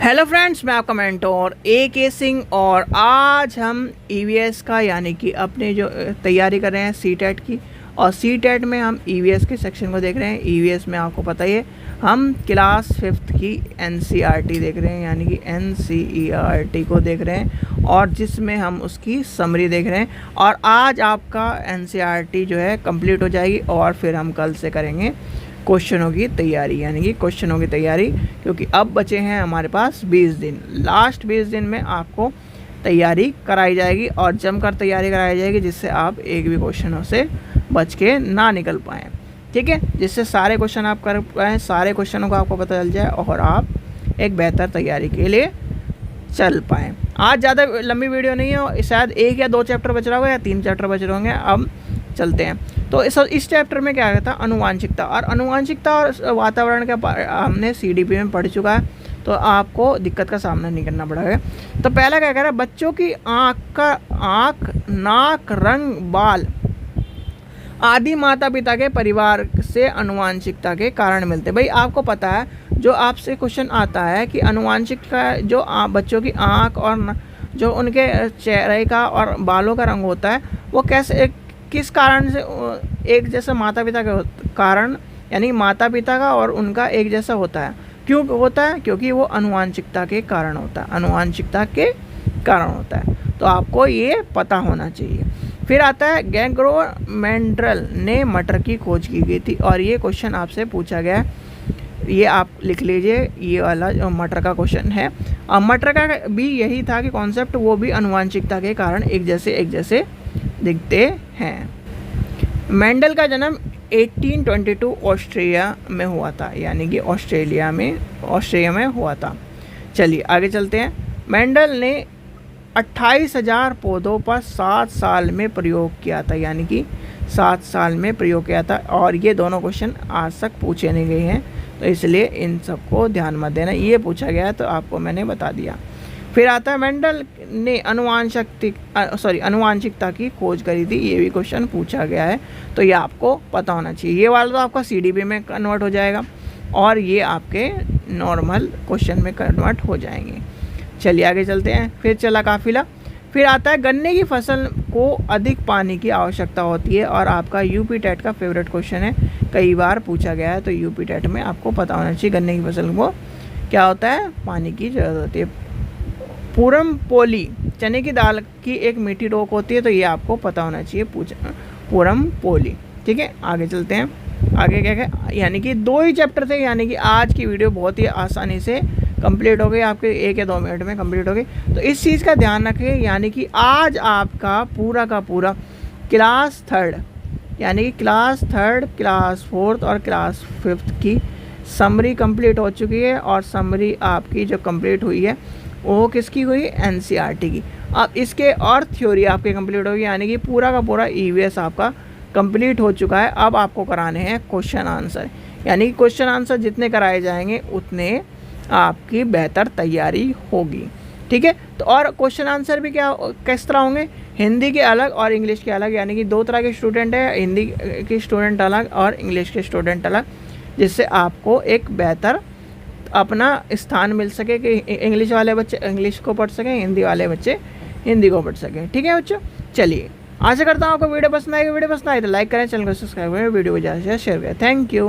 Hello friends, मैं आपका mentor AK Singh और आज हम EVS का यानी कि अपने जो तैयारी कर रहे हैं CTET की। और CTET में हम EVS के सेक्शन को देख रहे हैं। EVS में आपको पता ही है हम क्लास 5th की NCERT देख रहे हैं, यानी कि NCERT को देख रहे हैं और जिसमें हम उसकी समरी देख रहे हैं। और आज आपका NCERT जो है कंप्लीट हो जाएगी और फिर हम कल से करेंगे क्वेश्चनों की तैयारी, यानी कि क्वेश्चनों की तैयारी, क्योंकि अब बचे हैं हमारे पास 20 दिन। लास्ट 20 दिन में आपको तैयारी कराई जाएगी और जमकर तैयारी कराई जाएगी, जिससे आप एक भी क्वेश्चनों से बच के ना निकल पाएँ। ठीक है, जिससे सारे क्वेश्चन आप कर पाएँ, सारे क्वेश्चनों को आपको पता चल जाए और आप एक बेहतर तैयारी के लिए चल पाएँ। आज ज़्यादा लंबी वीडियो नहीं है, शायद 1 या 2 चैप्टर बच रहा होगा या 3 चैप्टर बच रहे होंगे। अब चलते हैं। तो इस चैप्टर में क्या आया था, आनुवांशिकता। और आनुवांशिकता और वातावरण का हमने CDP में पढ़ चुका है, तो आपको दिक्कत का सामना नहीं करना पड़ेगा। तो पहला क्या कह रहा है, बच्चों की आँख, नाक, रंग, बाल आदि माता पिता के परिवार से आनुवांशिकता के कारण मिलते हैं। भाई आपको पता है, जो आपसे क्वेश्चन आता है कि आनुवांशिकता जो बच्चों की आँख और जो उनके चेहरे का और बालों का रंग होता है, वो कैसे किस कारण से एक जैसा माता पिता के कारण, यानी माता पिता का और उनका एक जैसा होता है। क्यों होता है? क्योंकि वो आनुवांशिकता के कारण होता है, आनुवांशिकता के कारण होता है। तो आपको ये पता होना चाहिए। फिर आता है गैंग्रो मेंड्रल ने मटर की खोज की गई थी, और ये क्वेश्चन आपसे पूछा गया है। ये आप लिख लीजिए, ये वाला जो मटर का क्वेश्चन है। और मटर का भी यही था कि कॉन्सेप्ट, वो भी आनुवांशिकता के कारण एक जैसे दिखते हैं। मेंडल का जन्म 1822 ऑस्ट्रिया में हुआ था, यानी कि ऑस्ट्रिया में हुआ था। चलिए आगे चलते हैं। मेंडल ने 28,000 पौधों पर 7 साल में प्रयोग किया था, यानी कि 7 साल में प्रयोग किया था। और ये दोनों क्वेश्चन आज तक पूछे नहीं गए हैं, तो इसलिए इन सबको ध्यान मत देना। ये पूछा गया है तो आपको मैंने बता दिया। फिर आता है मेंडल ने आनुवांशिकता की खोज करी थी, ये भी क्वेश्चन पूछा गया है, तो ये आपको पता होना चाहिए। ये वाला तो आपका CDP में कन्वर्ट हो जाएगा और ये आपके नॉर्मल क्वेश्चन में कन्वर्ट हो जाएंगे। चलिए आगे चलते हैं। फिर चला काफिला। फिर आता है गन्ने की फसल को अधिक पानी की आवश्यकता होती है, और आपका UP टेट का फेवरेट क्वेश्चन है, कई बार पूछा गया है, तो UP टेट में आपको पता होना चाहिए गन्ने की फसल को क्या होता है, पानी की ज़रूरत होती है। पूरम पोली चने की दाल की एक मीठी डोक होती है, तो ये आपको पता होना चाहिए, पूरम पोली। ठीक है, आगे चलते हैं। आगे क्या है, यानी कि 2 ही चैप्टर थे, यानी कि आज की वीडियो बहुत ही आसानी से कंप्लीट हो गई, आपके 1 या 2 मिनट में कंप्लीट हो गई। तो इस चीज़ का ध्यान रखिए, यानी कि आज आपका पूरा का पूरा क्लास 3, यानी कि क्लास 3, क्लास 4 और क्लास 5th की समरी कंप्लीट हो चुकी है। और समरी आपकी जो कंप्लीट हुई है वो किसकी हुई, NCERT की। अब इसके और थ्योरी आपके कंप्लीट होगी, यानी कि पूरा का पूरा EVS आपका कंप्लीट हो चुका है। अब आपको कराने हैं क्वेश्चन आंसर, यानी कि क्वेश्चन आंसर जितने कराए जाएंगे उतने आपकी बेहतर तैयारी होगी। ठीक है, तो और क्वेश्चन आंसर भी किस तरह होंगे, हिंदी के अलग और इंग्लिश के अलग, यानी कि 2 तरह के स्टूडेंट है, हिंदी के स्टूडेंट अलग और इंग्लिश के स्टूडेंट अलग, जिससे आपको एक बेहतर अपना स्थान मिल सके कि इंग्लिश वाले बच्चे इंग्लिश को पढ़ सकें, हिंदी वाले बच्चे हिंदी को पढ़ सकें। ठीक है बच्चों, चलिए आशा करता हूँ आपको वीडियो पसंद आएगी। वीडियो पसंद आए तो लाइक करें, चैनल को सब्सक्राइब करें, वीडियो को ज़्यादा से ज़्यादा शेयर करें। Thank you.